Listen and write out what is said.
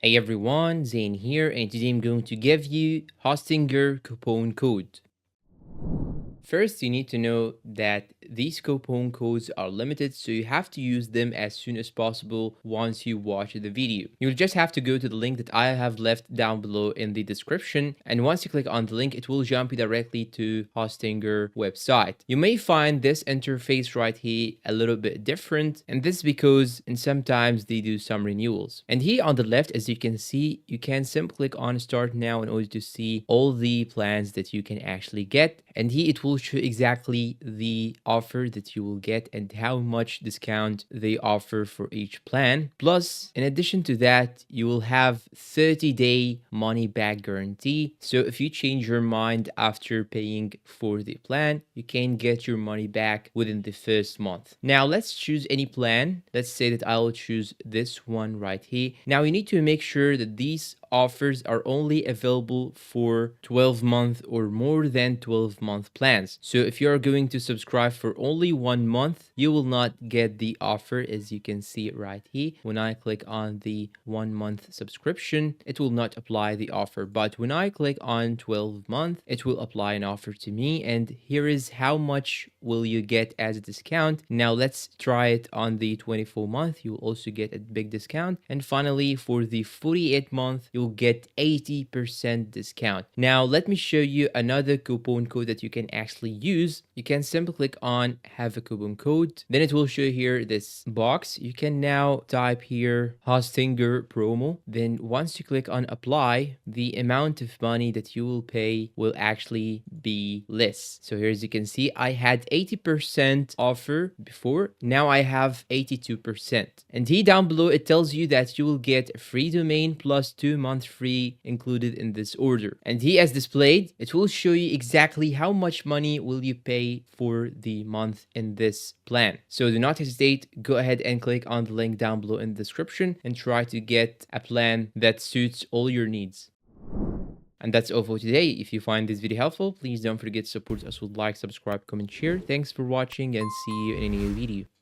Hey everyone, Zane here, and today I'm going to give you Hostinger coupon code. First, you need to know that these coupon codes are limited, so you have to use them as soon as possible once you watch the video. You'll just have to go to the link that I have left down below in the description, and once you click on the link, it will jump you directly to Hostinger website. You may find this interface right here a little bit different, and this is because sometimes they do some renewals. And here on the left, as you can see, you can simply click on Start Now in order to see all the plans that you can actually get, and here it will show exactly the offer that you will get and how much discount they offer for each plan. Plus, in addition to that, you will have 30-day money back guarantee. So if you change your mind after paying for the plan, you can get your money back within the first month. Now let's choose any plan. Let's say that I'll choose this one right here. Now you need to make sure that these offers are only available for 12-month or more than 12-month plans. So if you are going to subscribe for only 1 month, you will not get the offer, as you can see right here. When I click on the 1-month subscription, it will not apply the offer. But when I click on 12-month, it will apply an offer to me. And here is how much will you get as a discount. Now let's try it on the 24-month. You will also get a big discount. And finally, for the 48-month, you'll get 80% discount. Now let me show you another coupon code that you can actually use. You can simply click on have a coupon code, then it will show here this box. You can now type here Hostinger promo. Then once you click on apply, the amount of money that you will pay will actually be less. So here, as you can see, I had 80% offer before, now I have 82%. And here down below it tells you that you will get a free domain plus 2 months free included in this order. And here, as displayed, it will show you exactly how much money will you pay for the month in this plan. So do not hesitate, go ahead and click on the link down below in the description and try to get a plan that suits all your needs. And that's all for today. If you find this video helpful, please don't forget to support us with like, subscribe, comment, share. Thanks for watching, and see you in a new video.